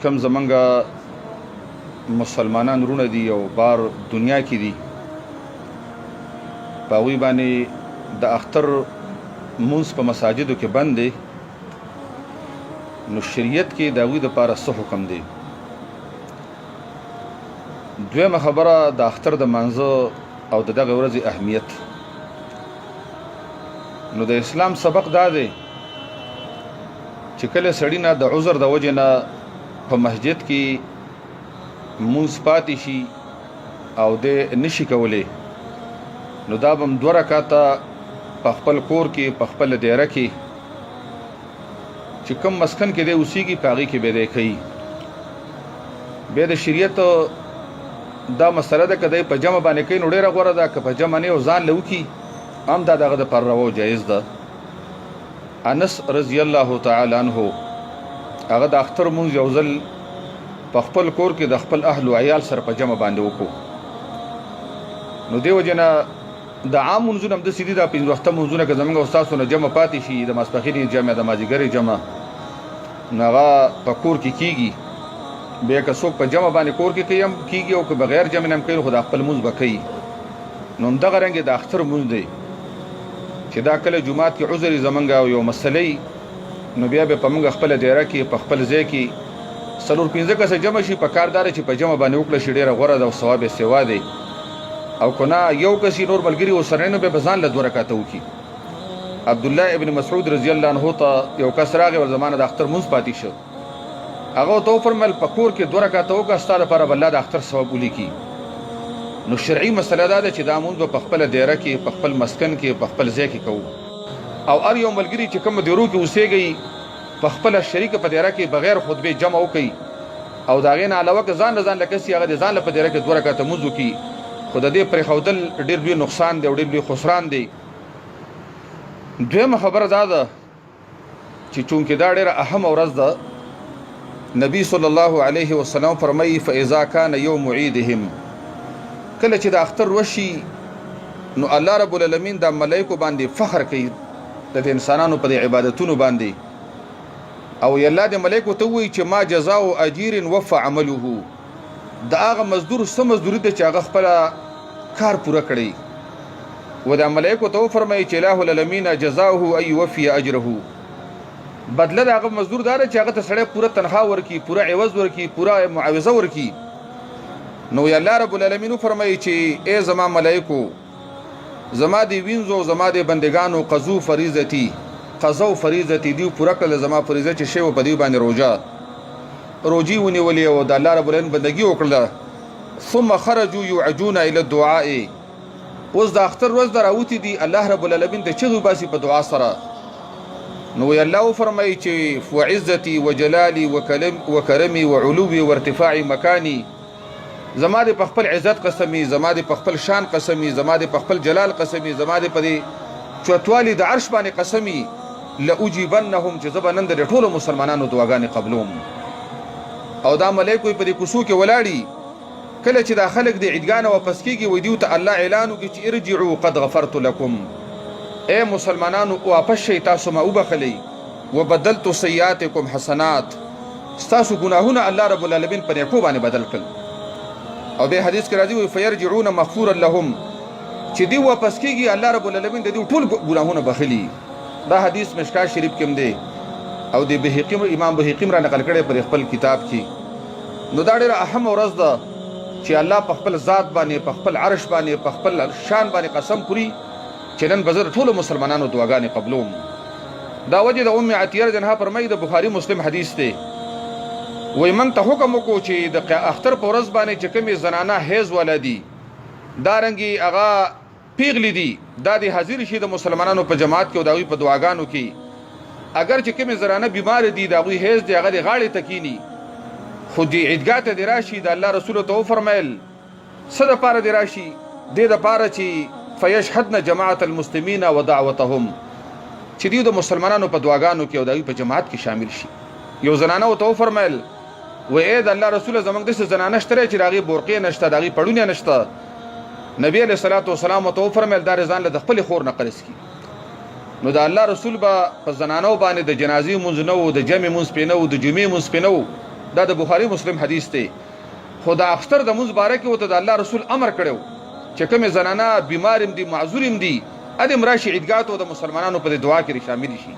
کم زمونږ مسلمانان وروڼه دي او بار دنیا کې دي په هغوی باندې د اختر مونځ په مساجدو کې بند دی، نو شریعت کې د هغوی دپاره څه حکم دی؟ دویمه خبره د اختر د مانځه او د دغه ورځې اهمیت. نو د اسلام سبق دا دی چې کله سړی نه د عذر د وجې نه په مسجد کې مونځ پاتې شي او د نشي کولی، نو دا به هم 2 رکعاته په خپل کور کې په خپل دیره کې چې کوم مسکن کې دی اوسیږي په هغې کې به دی کوي. بیا د شریعت دا مسله ده که دی په جمع باندې کوي نو ډېره غوره ده، که په جمع نه او ځان له وکړي هم دا دغه دپاره روا جایز ده. انس رضی الله تعالی عنه هغه د اختر مونځ یو ځل په خپل کور کې د خپل اهل و عیال سره په جمع باندې وکړو. نو دې وجې نه د عام مونځونه همداسې دي، دا 5 وخته مونځونه که زموږ او ستاسو نه جمع پاتې شي، د ماسپښینې جمع د مازدیګرې جمع نو هغه په کور کې کېږي. بیا که څوک په جمع باندې کور کې کوي هم کېږي او که بغیر جمع نه هم کوي خو د خپل مونځ به کوي. نو همدغه رنګ د اختر مونځ دی چې دا کله جومات کې عذر زمونږ او یو مسله نو بیا به په موږ خپله دیره کې په خپل ځای کې 4-5 کسه جمع شي، په کار دا چې په جمع باندې وکړه شي ډېره غوره ده او ثواب یې سوا دی. او که نه یو کس نور ملګري ورسره نه بیا به ځان له 2 رکعاته وکړي. عبدالله ابن مسعود رضی الله عنه ته یو کس راغی ول زمانه د اختر مونځ پاتې شو، هغه ورته وفرمیل په کور کې 2 رکعاته وکړه ستا لپاره به الله د اختر ثواب ولیکي. نو شرعي مسله دا ده چې دا مونځ به په خپله دیره کې په خپل مسکن کې په خپل ځای کې کوو، او هر یو ملګري چې کوم دیرو کې اوسېږئ په خپله شریکه په دیره کې بغیر خطبې جمع وکړئ، او د هغې نه علاوه که ځان له ځان له کسي هغه د ځان له په دیره کې 2 رکعاته مونځ وکړي، خو د دې پرېښودل ډېر لوی نقصان دی او ډېر لوی خسران دی. دویمه خبره دا ده چې چونکې دا ډېره اهمه ورځ ده، نبی صلی الله علیه وسلم فرمایي فاذا کان یوم عیدهم، کله چې د اختر وشي نو الله رب العالمین د ملایکو باندې فخر کوي د انسانانو په عبادتونو باندې، او الله د ملایکو ته وایي چې ما جزاء اجیر وفى عمله، د هغه مزدور څه مزدوري ده چې هغه خپله کار پوره کړی. و د ملایکو ته وفرمایي چې الله العالمین جزاؤه ان یوفي اجره، بدله د هغه مزدور دا ده چې هغه ته سړی پوره تنخوا ورکړي، پوره عوض ورکړي، پوره معاوضه ورکړي. نو الله رب العالمین فرمایي چې ای زما ملایکو، زما د وینځو زما د بندگانو قضو فریضتي دیو پوره کړل زما فریضه چې شی و په دیو باندې روجي ونیولې او د الله رب العالمین بندګي وکړله. ثم خرجوا يعجون الى الدعاء، اوس د اختر ورځ د راوتې دي الله رب العالمین د چغې باسي په دعا سره. نو الله فرمایي چې وعزتي وجلالي وکرمي وعلوي وارتفاع مکاني، زما د په خپل عزت قسمي، زما د په خپل شان قسمي، زما د په خپل جلال قسمي، زما د په دې چوتوالي د عرش باندې قسمي، لأجيبنهم چې زه به نن د ټولو مسلمانانو دعاګانې قبلوم. او دا ملایکو په دې کوڅو کې ولاړي، کله چې دا خلک د عیدګاه نه واپس کېږي وایي دیو ته الله اعلان وکړي چې ارجعوا قد غفرت لکم، ای مسلمانانو واپس شئ تاسو ما وبخلی، وبدلت سیئاتکم حسنات، ستاسو ګناهونه الله رب العالمین په نیکو باندې بدل کړل. او به حدیث کې راځي وي فیرجعون مغفورا لهم، چې دی واپس کېږي الله رب العالمین د دې ټول ګناهونه بخلي. دا حدیث مشکات شریف کې هم دی او د بهقي امام بهقي را نقل کړی پر خپل کتاب کې. نو دا ډېره اهمه ورځ ده چې الله په خپل ذات باندې په خپل عرش باندې په خپل شان باندې قسم خوري چې نن به زه د ټولو مسلمانانو دعاګانې قبلوم. دا وجه د ام عطیه رضی الله عنها فرمایي د بخاري مسلم حدیث دی، وایي موږ ته حکم وکړو چې د اختر په ورځ باندې چې کومې زنانه حیض والا دي دارنګې هغه پیغلې دي دا د حاضر شي د مسلمانانو په جماعت کې او د هغوی په دعاګانو کې. اگر چې کومې زنانه بیمار دي د هغوی حیض دی هغه د غاړې ته کیني، خو دې عیدګاه ته دې راشي د الله رسول ته وفرمیل څه دپاره دې راشي؟ دې دپاره چې فیشهدن جماعت المسلمین و دعوتهم، چې دیو د مسلمانانو په دعاګانو کې او د هغوی په جماعت کې شامل شي. یو زنانه ورته وفرمیل و ای د الله رسول زمونږ داسې زنانه شته چې د هغې بورقې نشته، د هغې پړونې نشته. نبی علیه الصلاة والسلام ورته وفرمیل دا ځان له د خپلې خور نه قرض کړي. نو د الله رسول به په زنانو باندې د جنازې مونځ نه و، د جمعې مونځ پرې نه و، د جمعې مونځ پرې نه و، دا د بخاری مسلم حدیث دی. خو د اختر د مونځ باره کې ورته د الله رسول امر کړی چې کومې زنانه بیمار هم دي معذور هم دي ادم راشي عیدګاه ته د مسلمانانو په دعا کې شامل شي.